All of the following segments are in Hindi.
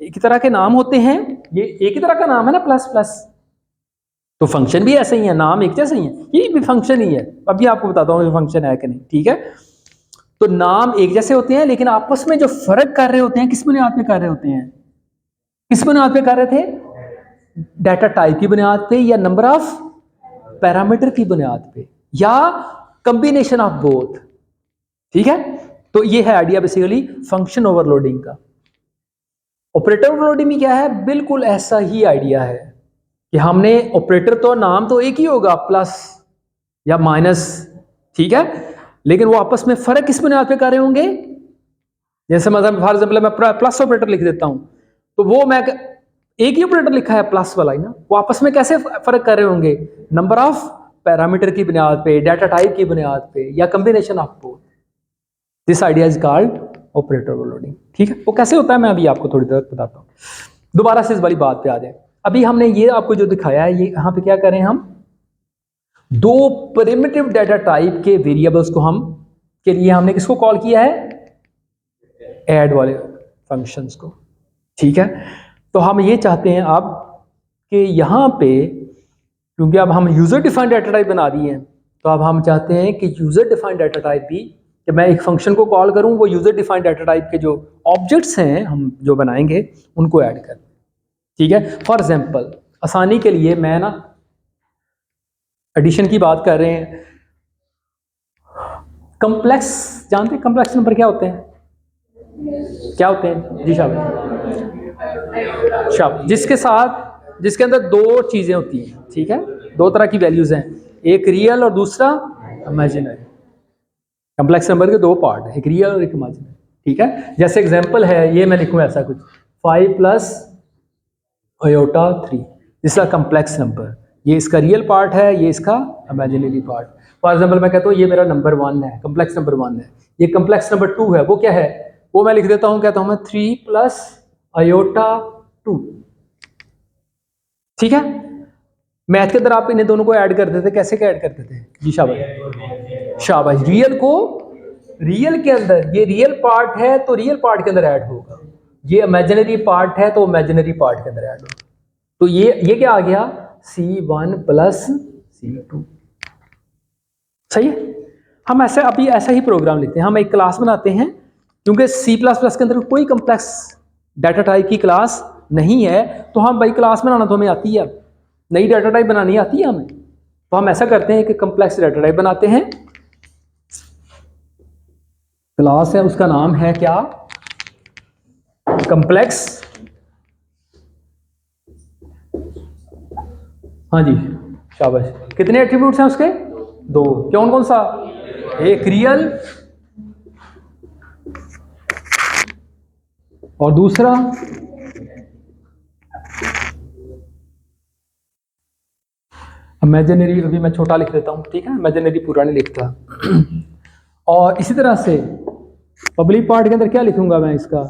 एक ही तरह के नाम होते हैं, ये एक ही तरह का नाम है ना प्लस प्लस, तो फंक्शन भी ऐसे ही है, नाम एक जैसे ही है, ये भी फंक्शन ही है। अभी आपको बताता हूँ फंक्शन है कि नहीं, ठीक है। तो नाम एक जैसे होते हैं लेकिन आपस में जो फर्क कर रहे होते हैं किस बुनियाद पे कर रहे होते हैं, किस बुनियाद पे कर रहे थे, डाटा टाइप की बुनियाद पे या नंबर ऑफ पैरामीटर की बुनियाद पे या कॉम्बिनेशन ऑफ बोथ, ठीक है। तो ये है आइडिया बेसिकली फंक्शन ओवरलोडिंग का। ऑपरेटर ओवरलोडिंग में क्या है, बिल्कुल ऐसा ही आइडिया है कि हमने ऑपरेटर तो नाम तो एक ही होगा प्लस या माइनस, ठीक है, लेकिन वो आपस में फर्क किस बुनियाद पे कर रहे होंगे। जैसे मतलब फॉर एग्जाम्पल मैं प्लस ऑपरेटर लिख देता हूं, तो वो मैं एक ही ऑपरेटर लिखा है प्लस वाला ही ना, वो आपस में कैसे फर्क कर रहे होंगे, नंबर ऑफ पैरामीटर की बुनियाद पे, डाटा टाइप की बुनियाद पे या combination of both. This idea is called operator overloading, ठीक है। वो कैसे होता है मैं अभी आपको थोड़ी देर बताता हूँ। दोबारा से इस वाली बात पे आ जाए। अभी हमने ये आपको जो दिखाया है, ये यहाँ पे क्या करें, हम दो प्रिमिटिव डाटा टाइप के वेरिएबल्स को हम के लिए हमने किसको कॉल किया है, ऐड वाले फंक्शंस को, ठीक है। तो हम ये चाहते हैं अब कि यहाँ पे, क्योंकि अब हम यूजर डिफाइंड डाटा टाइप बना दिए हैं, तो अब हम चाहते हैं कि यूजर डिफाइंड डाटा टाइप भी, कि मैं एक फंक्शन को कॉल करूं, वो यूजर डिफाइंड डाटा टाइप के जो ऑब्जेक्ट्स हैं हम जो बनाएंगे उनको ऐड कर, ठीक है। फॉर एग्जांपल आसानी के लिए मैं ना एडिशन की बात कर रहे हैं, कॉम्प्लेक्स जानते हैं, कॉम्प्लेक्स नंबर क्या होते हैं, क्या होते हैं जी शाबाश, जिसके साथ जिसके अंदर दो चीजें होती हैं, ठीक है, दो तरह की वैल्यूज हैं, एक रियल और दूसरा इमेजिनरी। कॉम्प्लेक्स नंबर के दो पार्ट हैं, एक रियल और एक इमेजिनरी, ठीक है। जैसे एग्जांपल है, ये मैं लिखूँ ऐसा कुछ 5 + (3), इसका कॉम्प्लेक्स नंबर, ये इसका रियल पार्ट है, ये इसका इमेजिनरी पार्ट। फॉर एग्जांपल मैं कहता हूँ ये मेरा नंबर 1 है, कॉम्प्लेक्स नंबर 1 है, ये कॉम्प्लेक्स नंबर 2 है, वो क्या है, वो मैं लिख देता हूँ, कहता हूँ मैं 3 + (2), ठीक है। मैथ के अंदर आप इन्हें दोनों को ऐड करते थे, कैसे क्या ऐड करते थे जी शाबाश शाबाश, रियल को रियल के अंदर, ये रियल पार्ट है तो रियल पार्ट के अंदर ऐड होगा, ये इमेजिनरी पार्ट है तो इमेजिनरी पार्ट के अंदर ऐड होगा। तो ये क्या आ गया, C1 + C2, सही है। हम ऐसे अभी ऐसा ही प्रोग्राम लिखते हैं, हम एक क्लास बनाते हैं, क्योंकि C++ के अंदर कोई कॉम्प्लेक्स डाटा टाइप की क्लास नहीं है, तो हम भाई क्लास बनाना तो हमें आती है, नई डाटा टाइप बनानी आती है हमें, तो हम ऐसा करते हैं कि कॉम्प्लेक्स डाटा टाइप बनाते हैं, क्लास है उसका नाम है क्या, कॉम्प्लेक्स, हाँ जी शाबाश। कितने एट्रीब्यूट्स हैं उसके, 2, कौन कौन सा, एक रियल और दूसरा इमेजिनरी। अभी मैं छोटा लिख देता हूँ, ठीक है, इमेजिनरी पूरा नहीं लिखता। और इसी तरह से पब्लिक पार्ट के अंदर क्या लिखूंगा मैं, इसका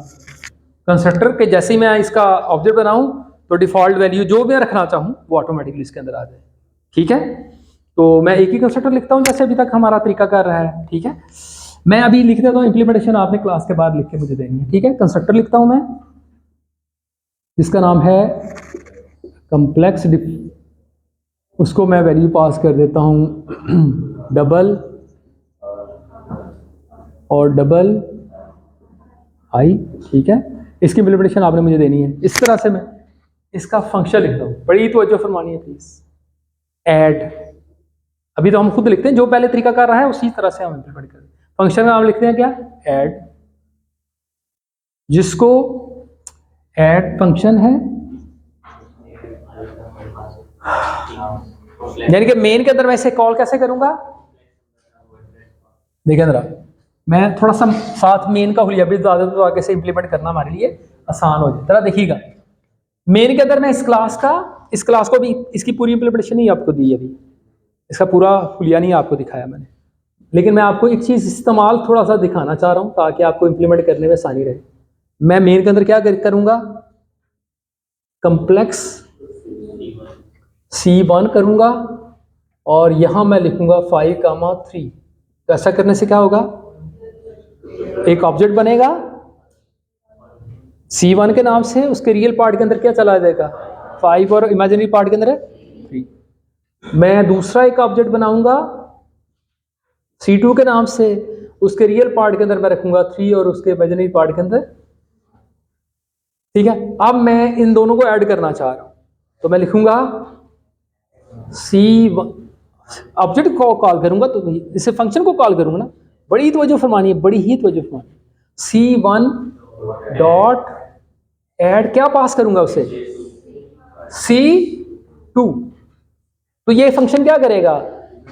कंस्ट्रक्टर के जैसे ही मैं इसका ऑब्जेक्ट बनाऊं तो डिफॉल्ट वैल्यू जो मैं रखना चाहूँ वो ऑटोमेटिकली इसके अंदर आ जाए, ठीक है। तो मैं एक ही कंस्ट्रक्टर लिखता हूँ जैसे अभी तक हमारा तरीका कर रहा है, ठीक है। मैं अभी लिख देता हूँ, इंप्लीमेंटेशन आपने क्लास के बाद लिख के मुझे देनी है, ठीक है। कंस्ट्रक्टर लिखता हूँ मैं जिसका नाम है कॉम्प्लेक्स, उसको मैं वैल्यू पास कर देता हूँ डबल और डबल आई, ठीक है। इसकी इंप्लीमेंटेशन आपने मुझे देनी है, इस तरह से मैं इसका फंक्शन लिखता हूँ, बड़ी तवज्जो फरमानी है प्लीज। ऐड, अभी तो हम खुद लिखते हैं, जो पहले तरीका कर रहा है उसी तरह से हम इंप्लीमेंट करें। फंक्शन का नाम लिखते हैं क्या, ऐड, जिसको ऐड फंक्शन है, यानी कि मेन के अंदर मैं इसे कॉल कैसे करूंगा, देखिए जरा, मैं थोड़ा सा साथ मेन का हुलिया भी ज्यादा तो आगे से इंप्लीमेंट करना हमारे लिए आसान हो जाए। जरा देखिएगा, मेन के अंदर मैं इस क्लास को भी, इसकी पूरी इंप्लीमेंटेशन ही आपको दी अभी, इसका पूरा हुलिया नहीं आपको दिखाया मैंने, लेकिन मैं आपको एक चीज इस्तेमाल थोड़ा सा दिखाना चाह रहा हूं ताकि आपको इंप्लीमेंट करने में आसानी रहे। मैं मेन के अंदर क्या करूंगा, कॉम्प्लेक्स C1 करूंगा और यहां मैं लिखूंगा 5, 3। तो ऐसा करने से क्या होगा, एक ऑब्जेक्ट बनेगा C1 के नाम से उसके रियल पार्ट के अंदर क्या चला जाएगा 5 और इमेजिनरी पार्ट के अंदर है 3। मैं दूसरा एक ऑब्जेक्ट बनाऊंगा C2 के नाम से, उसके रियल पार्ट के अंदर मैं रखूंगा 3 और उसके इमेजिनरी पार्ट के अंदर, ठीक है। अब मैं इन दोनों को ऐड करना चाह रहा हूं, तो मैं लिखूंगा C1 ऑब्जेक्ट को कॉल करूंगा, तो इसे फंक्शन को कॉल करूंगा ना, बड़ी ही तवज्जो फरमानी है, बड़ी ही तवज्जो फरमानी। C1 डॉट ऐड क्या पास करूंगा उसे C2, तो ये फंक्शन क्या करेगा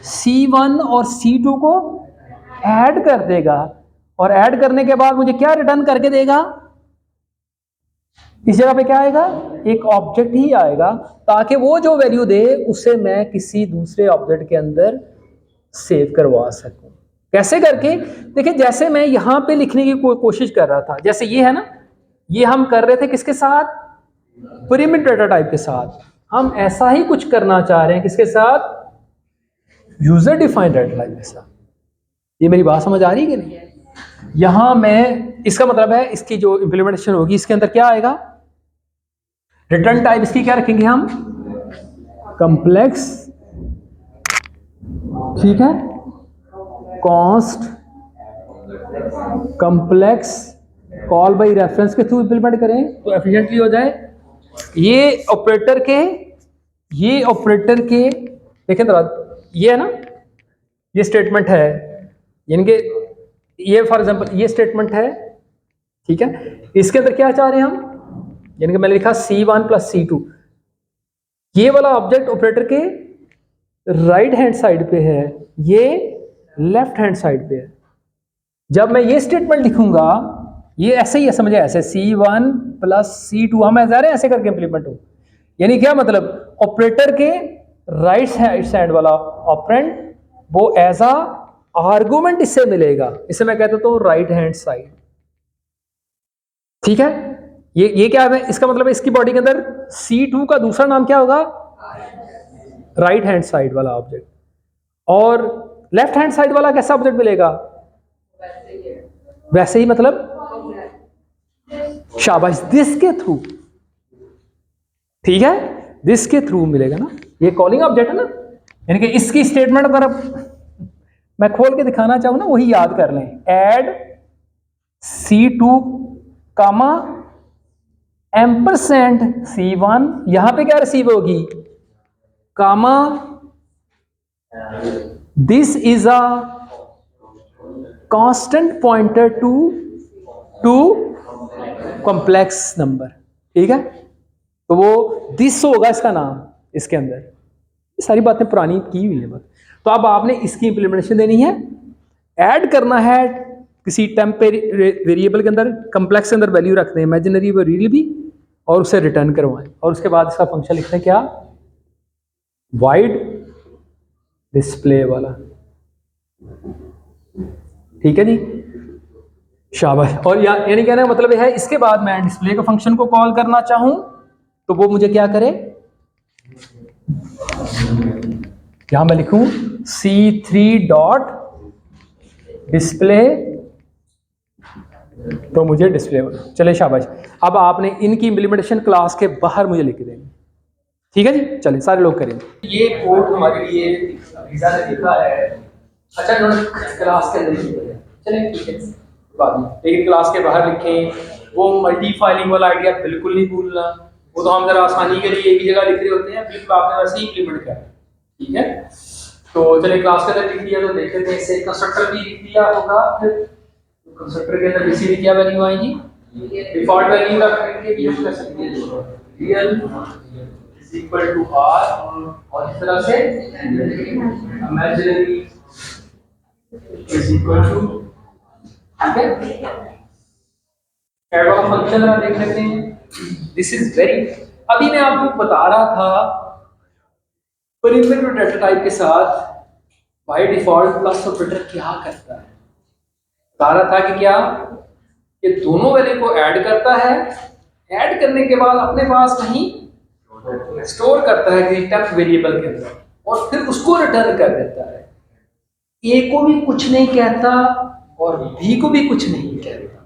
C1 और C2 को ऐड कर देगा, और ऐड करने के बाद मुझे क्या रिटर्न करके देगा, इस जगह पे क्या आएगा एक ऑब्जेक्ट ही आएगा, ताकि वो जो वैल्यू दे उसे मैं किसी दूसरे ऑब्जेक्ट के अंदर सेव करवा सकूं। कैसे करके, देखिए जैसे मैं यहां पे लिखने की कोशिश कर रहा था, जैसे ये है ना, ये हम कर रहे थे किसके साथ, पिरामिड डाटा टाइप के साथ। हम ऐसा ही कुछ करना चाह रहे हैं किसके साथ, यूजर डिफाइंड डाटा टाइप के साथ। ये मेरी बात समझ आ रही है कि नहीं? यहां मैं, इसका मतलब है इसकी जो इंप्लीमेंटेशन होगी इसके अंदर क्या आएगा, रिटर्न टाइप इसकी क्या रखेंगे हम, कॉम्प्लेक्स, ठीक है, const complex call by reference के थ्रू इंप्लीमेंट करें तो एफिशिएंटली हो जाए। ये ऑपरेटर के देखें जरा, ये है ना, ये स्टेटमेंट है, यानी कि ये फॉर एग्जांपल ये स्टेटमेंट है, ठीक है। इसके अंदर क्या चाह रहे हैं हम, यानी कि मैंने लिखा C1 प्लस C2, ये वाला ऑब्जेक्ट ऑपरेटर के राइट हैंड साइड पे है, ये लेफ्ट हैंड साइड पे है। जब मैं ये स्टेटमेंट लिखूंगा, ये ऐसे ही है, समझे, ऐसे C1 प्लस C2 हम ऐसे करके इंप्लीमेंट हो, यानी क्या मतलब, ऑपरेटर के राइट साइड वाला ऑपरेंड वो एज अ आर्गुमेंट इससे मिलेगा, इसे मैं कहता हूं राइट हैंड साइड, ठीक है। ये क्या है, इसका मतलब है इसकी बॉडी के अंदर C2 का दूसरा नाम क्या होगा, राइट हैंड साइड वाला ऑब्जेक्ट, और लेफ्ट हैंड साइड वाला कैसा ऑब्जेक्ट मिलेगा, वैसे ही, मतलब शाबाश, दिस के थ्रू, ठीक है, दिस के थ्रू मिलेगा ना, ये कॉलिंग ऑब्जेक्ट है ना, यानी कि इसकी स्टेटमेंट अगर मैं खोल के दिखाना चाहूं ना, वही याद कर लें, ऐड C2 कामा एम्परसेंड C1, यहां पे क्या रिसीव होगी, comma this is a constant pointer to complex number, ठीक है। तो वो दिस होगा इसका नाम, इसके अंदर ये सारी बातें पुरानी की हुई है बात। तो अब आपने इसकी इंप्लीमेंटेशन देनी है, ऐड करना है किसी टेम्परेरी वेरिएबल के अंदर, कॉम्प्लेक्स के अंदर वैल्यू रखते हैं, इमेजिनरी व रियल भी, और उसे रिटर्न करवाएं, और उसके बाद इसका फंक्शन लिखते हैं क्या, वाइड डिस्प्ले वाला, ठीक है जी, शाबाश। और यानी कहने का मतलब है, इसके बाद मैं डिस्प्ले के फंक्शन को कॉल करना चाहूं तो वो मुझे क्या करे, यहां मैं लिखूं C3 डॉट डिस्प्ले, तो मुझे डिस्प्ले होना, चले शाबाश। अब आपने इनकी इंप्लीमेंटेशन क्लास के बाहर मुझे लिख देनी, ठीक है जी, चलिए सारे लोग करेंगे। ये कोड हमारे लिए वीजा ने लिखा है, अच्छा क्लास के अंदर चलें, ठीक है, बाद में, लेकिन क्लास के बाहर लिखें। वो मल्टी फाइलिंग वाला आइडिया बिल्कुल नहीं भूलना, वो तो हम जरा आसानी के लिए एक ही जगह लिख रहे होते हैं, बिल्कुल आपने वैसे ही इंप्लीमेंट किया, ठीक है। तो चलिए क्लास के अंदर लिख दिया, तो देख लेते हैं, इससे कंस्ट्रक्टर भी लिख दिया होगा, फिर कंस्ट्रक्टर के अंदर किसी भी क्या वैल्यू आएगी, डिफॉल्ट वैल्यू रख करके भी हम कर सकते हैं, real is equal to r, और इस तरह से इमेजिनरी इज इक्वल टू, ठीक है। ऐड वाला फंक्शन आप देख लेते हैं, दिस इज वेरी, अभी मैं आपको बता रहा था परिमेटर डाटा टाइप के साथ बाय डिफॉल्ट प्लस ऑपरेटर क्या करता है, बता रहा था कि क्या ये दोनों वैल्यू को ऐड करता है, ऐड करने के बाद अपने पास कहीं स्टोर करता है किसी टेम्प वेरिएबल के अंदर, और फिर उसको रिटर्न कर देता है। ए को भी कुछ नहीं कहता और बी को भी कुछ नहीं कहता,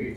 8.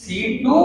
C2.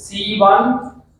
C1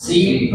C2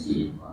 C1.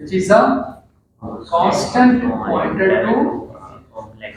which is a constant pointer to complex.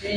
Pi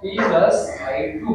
P plus I2.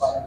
5.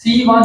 C1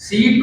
C2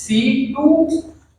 C2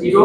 0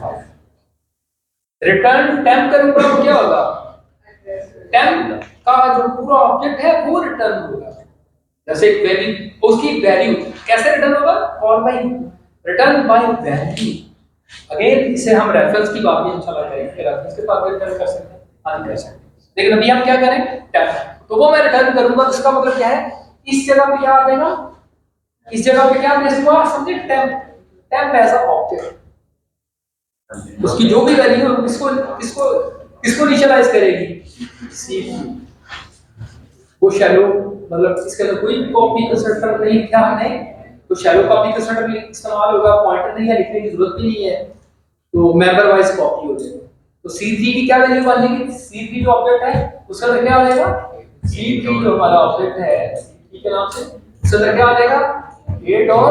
5. Return temp करूंगा तो क्या होगा, टेम्प का जो पूरा ऑब्जेक्ट है वो रिटर्न होगा। जैसे एक वैल्यू, उसकी वैल्यू कैसे रिटर्न होगा, call by return by value. Again इसे हम रेफरेंस की बात भी इंशाल्लाह करेंगे, रेफरेंस के साथ रिटर्न कर सकते हैं, आगे कर सकते हैं, लेकिन अभी हम क्या करें, टेम्प। तो वो मैं रिटर्न करूंगा तो इसका मतलब क्या है, इस जगह पे क्या आ जाएगा, इस जगह पे क्या प्लेस हुआ, समझे, temp. Temp as a object, उसकी जो भी वैल्यू है किसको किसको किसको इनिशियलाइज करेगी, सी। वो शैलो, मतलब इसके अंदर कोई कॉपी कंस्ट्रक्टर नहीं लिखा हमने, तो शैलो कॉपी कंस्ट्रक्टर इस्तेमाल होगा, पॉइंटर नहीं है, लिखने की जरूरत भी नहीं है, तो मेंबर वाइज कॉपी हो जाएगी। तो C3 की क्या वैल्यू बनेगी, C3 जो ऑब्जेक्ट है उसका अंदर क्या आ जाएगा, C3 जो हमारा ऑब्जेक्ट है C3 के नाम से, उसके अंदर क्या आ जाएगा 8 और।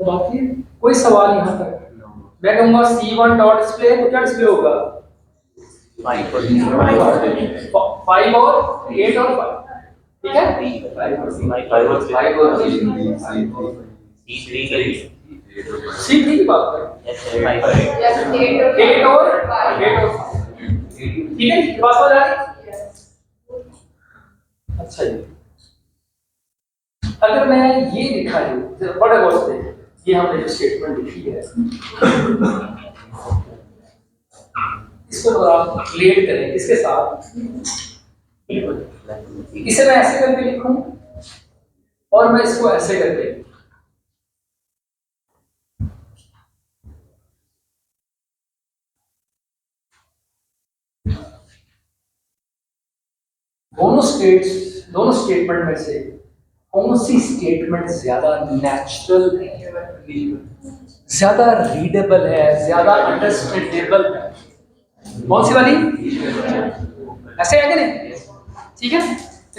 तो बाकी कोई सवाल यहाँ तक, मैं कहूँगा C1 डॉट डिस्प्ले तो क्या डिस्प्ले होगा, 5 और 8 और 5, ठीक है, 5 और C3 की बात करें, 8 और 5, ठीक है, बात समझ आ रही। अच्छा जी, अगर मैं ये लिखा हूँ बड़े गौर से, ये हमने जो स्टेटमेंट लिखी है इसको अगर आप रिलेट करें किसके साथ, इसे मैं ऐसे करके लिखूं और मैं इसको ऐसे करके, दोनों स्टेटमेंट में से कौन सी स्टेटमेंट ज्यादा नेचुरल है, ज्यादा रीडेबल है, ज्यादा अंडरस्टैंडेबल है, कौन सी वाली, ऐसे है कि नहीं, ठीक है,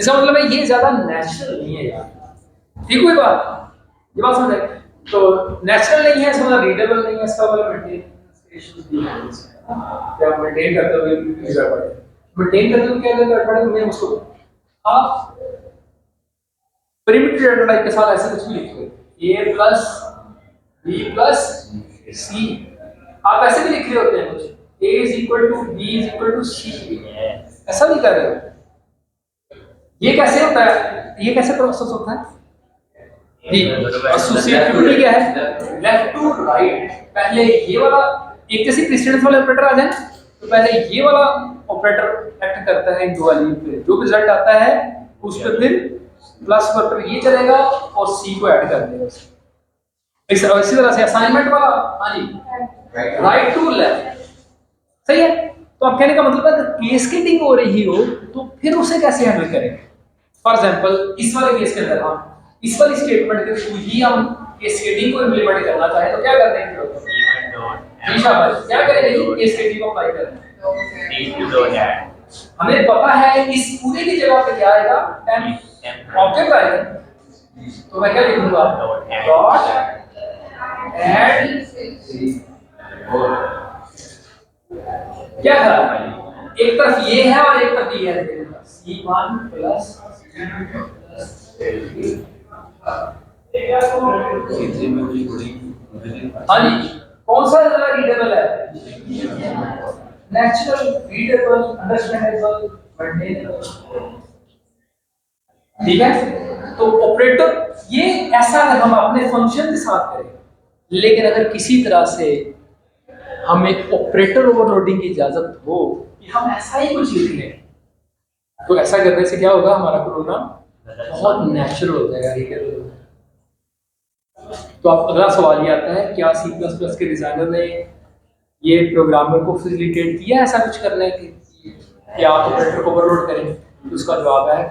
इसका मतलब है ये ज्यादा नेचुरल नहीं है यार, ठीक हुई बात, ये बात समझ आए, तो नेचुरल नहीं है इसका मतलब रीडेबल नहीं है, इसका मतलब मेंटेन करते हुए क्या गड़बड़ है, मैं उसको आप perimeter data टाइप के साथ ऐसे कुछ भी लिखोगे, a plus b plus c, आप ऐसे भी लिख रहे होते हैं कुछ, a is equal to b is equal to c, ऐसा नहीं कर रहे हो, ये कैसे होता है, ये कैसे प्रोसेस होता है, एसोसिएटिविटी क्या है, लेफ्ट टू राइट, पहले ये वाला एक जैसे प्रेसिडेंस वाला ऑपरेटर आ जाए तो पहले ये वाला ऑपरेटर एक्ट करता है इन दो वैल्यू पे, जो रिजल्ट आता है उस पे फिर प्लस ऑपरेटर ये चलेगा और सी को ऐड कर देगा, इसी तरह से असाइनमेंट वाला, हाँ जी, राइट टू लेफ्ट, सही है। तो आप कहने का मतलब है कैस्केडिंग हो रही हो तो फिर उसे कैसे हैंडल करेंगे, फॉर एग्जांपल इस वाले केस के अंदर हम इस वाली स्टेटमेंट के थ्रू ही हम कैस्केडिंग को इंप्लीमेंट करना चाहे तो क्या कर देंगे, शाबाश, क्या करेंगे, कैस्केडिंग को अप्लाई करेंगे, हमें पता है इस पूरे की जगह पे क्या आएगा, टेम्प ऑब्जेक्ट आएगा, तो मैं क्या लिखूंगा, डॉट ऐड, क्या था, एक तरफ ये है और एक तरफ ये है, C1 प्लस हाँ जी, कौन सा ज्यादा रीडेबल है, नेचुरल, रीडेबल, अंडरस्टैंडेबल, मेंटेनेबल, ठीक है। तो ऑपरेटर ये ऐसा अगर हम अपने फंक्शन के साथ करें, लेकिन अगर किसी तरह से हमें ऑपरेटर ओवरलोडिंग की इजाजत हो कि हम ऐसा ही कुछ लिख लें, तो ऐसा करने से क्या होगा, हमारा प्रोग्राम बहुत नेचुरल हो जाएगा, रीडेबल हो जाएगा। तो अब अगला सवाल ये आता है, क्या C++ के डिजाइनर ने ये प्रोग्रामर को फैसिलिटेट किया ऐसा कुछ करने के कि आप ऑपरेटर को ओवरलोड करें, तो उसका जवाब है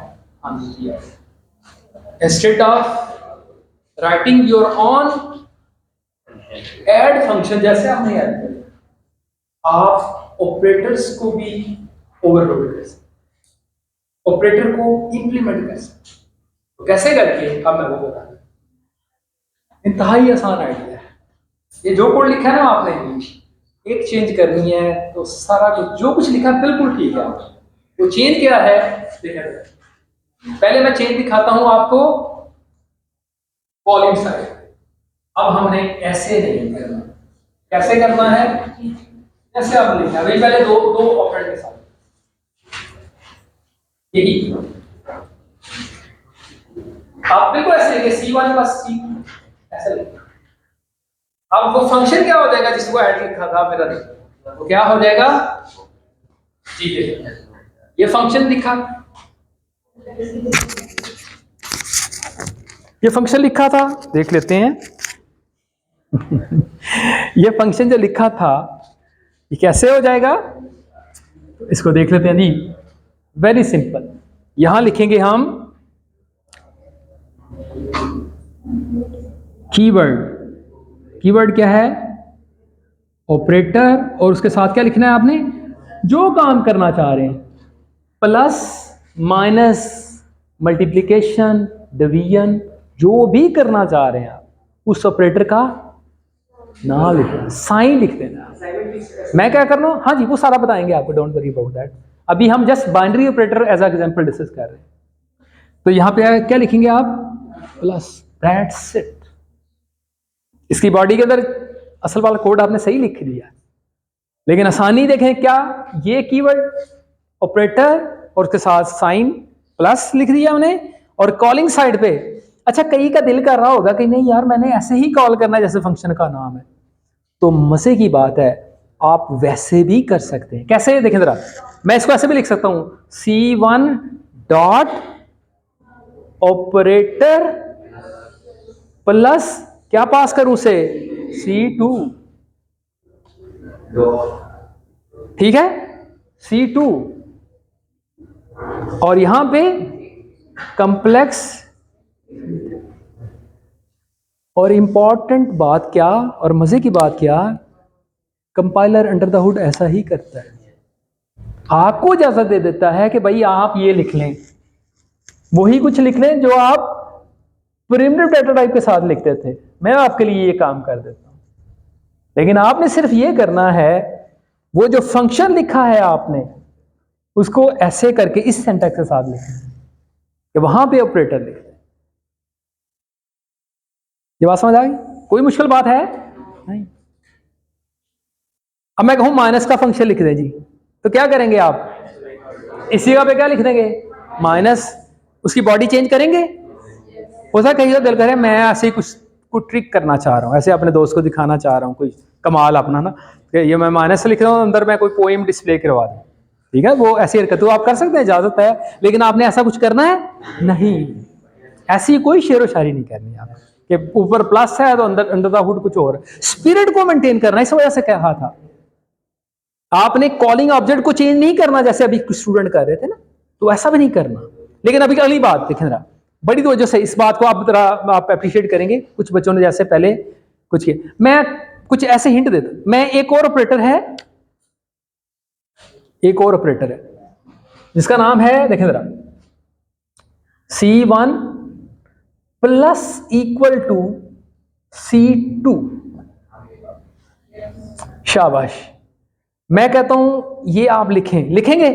हाँ जी किया। Instead of writing your on add function, जैसे हमने ऐड किया, आप ऑपरेटर्स को भी ओवरलोड कर सकते, ऑपरेटर को इंप्लीमेंट कर सकते, तो कैसे करके अब मैं वो बता, इंतहाई आसान आइडिया है, ये जो कोड लिखा है ना आपने, एक चेंज करनी है तो सारा जो कुछ लिखा है बिल्कुल ठीक है, वो चेंज क्या है देखिए, पहले मैं चेंज दिखाता हूं आपको कॉलिंग साइड, अब हमने ऐसे नहीं करना, कैसे करना है, कैसे आप लिखना है, पहले दो ऑपरेंड के साथ यही आप बिल्कुल ऐसे लिखे C1 प्लस C ऐसे लिखे। अब वो फंक्शन क्या हो जाएगा जिसको ऐड लिखा था मेरा, वो क्या हो जाएगा जी, ये फंक्शन लिखा, ये फंक्शन लिखा था, देख लेते हैं ये फंक्शन जो लिखा था ये कैसे हो जाएगा, इसको देख लेते हैं जी। वेरी सिंपल, यहां लिखेंगे हम कीवर्ड, कीवर्ड क्या है, ऑपरेटर, और उसके साथ क्या लिखना है आपने, जो काम करना चाह रहे हैं, प्लस माइनस मल्टीप्लिकेशन डिवीजन, जो भी करना चाह रहे हैं आप उस ऑपरेटर का नाम लिख देना, साइन लिख देना। मैं क्या कर रहा हूँ, हाँ जी वो सारा बताएंगे आपको, डोंट वरी अबाउट दैट, अभी हम just binary operator as example discuss कर रहे हैं। तो यहाँ पे क्या लिखेंगे आप, प्लस, दैट्स इट। इसकी बॉडी के अंदर असल वाला कोड आपने सही लिख दिया, लेकिन आसानी देखें क्या, ये कीवर्ड ऑपरेटर और उसके साथ साइन प्लस लिख दिया हमने, और कॉलिंग साइड पे, अच्छा कई का दिल कर रहा होगा कि नहीं यार मैंने ऐसे ही कॉल करना है जैसे फंक्शन का नाम है, तो मजे की बात है आप वैसे भी कर सकते हैं। कैसे, देखें जरा, मैं इसको ऐसे भी लिख सकता हूं, C1 डॉट ऑपरेटर प्लस क्या पास करूं उसे, C2, ठीक है, C2, और यहां पे कंप्लेक्स, और इंपॉर्टेंट बात क्या और मजे की बात क्या, कंपाइलर अंडर द हुड ऐसा ही करता है, आपको इजाजत दे देता है कि भाई आप ये लिख लें, वही कुछ लिख लें जो आप प्रिमिटिव डेटा टाइप के साथ लिखते थे, मैं आपके लिए ये काम कर देता हूं, लेकिन आपने सिर्फ ये करना है, वो जो फंक्शन लिखा है आपने उसको ऐसे करके इस सिंटैक्स के साथ लिखना है कि वहां पे ऑपरेटर लिख दें। ये बात समझ आ गई, कोई मुश्किल बात है नहीं। अब मैं कहूं माइनस का फंक्शन लिख दें जी, तो क्या करेंगे आप, इसी का पे क्या लिख देंगे, माइनस, उसकी बॉडी चेंज करेंगे, हो सकता कहीं दिल करे मैं ऐसे ही कुछ ट्रिक करना चाह रहा हूं, ऐसे अपने दोस्त को दिखाना चाह रहा हूं कोई कमाल अपना ना, कि ये मैं माइनस से लिख रहा हूं, अंदर मैं कोई पोएम डिस्प्ले करवा दूं, ठीक है, वो ऐसी हरकत आप कर सकते हैं, इजाजत है, लेकिन आपने ऐसा कुछ करना है नहीं, ऐसी कोई शेरो शायरी नहीं करनी आप कि ऊपर प्लस है तो अंदर द हुड कुछ और, स्पिरिट को मेंटेन करना है, इस वजह से कहा था आपने कॉलिंग ऑब्जेक्ट को चेंज नहीं करना जैसे अभी कुछ स्टूडेंट कर रहे थे ना, तो ऐसा भी नहीं करना। लेकिन अभी अगली बात देखें जरा, बड़ी वजह से इस बात को आप अप्रिशिएट करेंगे, कुछ बच्चों ने जैसे पहले कुछ किया, मैं कुछ ऐसे हिंट देता, मैं एक और ऑपरेटर है, एक और ऑपरेटर है जिसका नाम है, देखें जरा, C1 plus equal to C2, शाबाश, मैं कहता हूं ये आप लिखेंगे,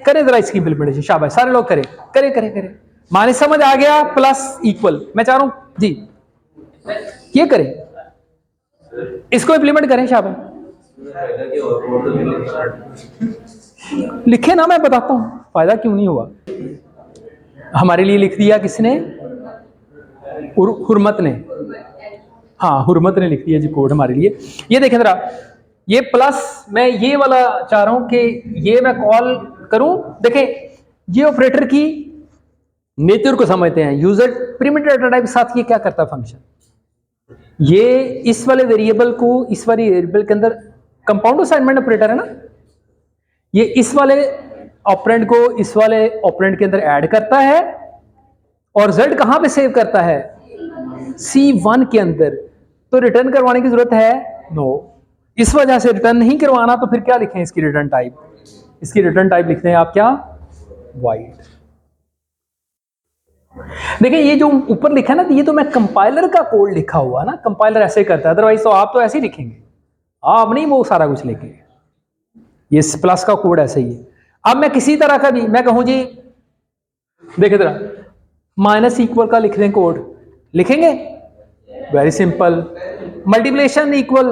करें जरा इसकी इम्प्लीमेंटेशन, शाबाश, सारे लोग करें, माने समझ आ गया, प्लस इक्वल, मैं चाह रहा हूं जी ये करें, इसको इम्प्लीमेंट करें, शाबाश, लिखे ना, मैं बताता हूं फायदा क्यों नहीं हुआ। हमारे लिए लिख दिया किसने, हुरमत ने, हाँ हुरमत ने लिख दिया जी कोड हमारे लिए। ये देखें जरा, ये प्लस, मैं ये वाला चाह रहा हूं कि ये मैं कॉल करूं, देखें ये ऑपरेटर की नेचर को समझते हैं, यूजर प्रिमिटिव डेटा टाइप के साथ ये क्या करता है फंक्शन, ये इस वाले वेरिएबल को इस वाले वेरिएबल के अंदर, कंपाउंड असाइनमेंट ऑपरेटर है ना, ये इस वाले ऑपरेंड को इस वाले ऑपरेंड के अंदर ऐड करता है और रिजल्ट कहां पे सेव करता है, C1 के अंदर, तो रिटर्न करवाने की जरूरत है नो, इस वजह से रिटर्न नहीं करवाना, तो फिर क्या लिखें इसकी रिटर्न टाइप, इसकी रिटर्न टाइप लिखते हैं आप क्या, वाइड। देखिए ये जो ऊपर लिखा है ना, ये तो मैं कंपाइलर का कोड लिखा हुआ ना, कंपाइलर ऐसे करता है, अदरवाइज तो आप तो ऐसे ही लिखेंगे, आप नहीं वो सारा कुछ लिखेंगे, ये प्लस का कोड ऐसे ही है। अब मैं किसी तरह का भी मैं कहूं जी, देखिए जरा, माइनस इक्वल का लिख दें कोड, लिखेंगे, वेरी सिंपल, मल्टीप्लिकेशन इक्वल,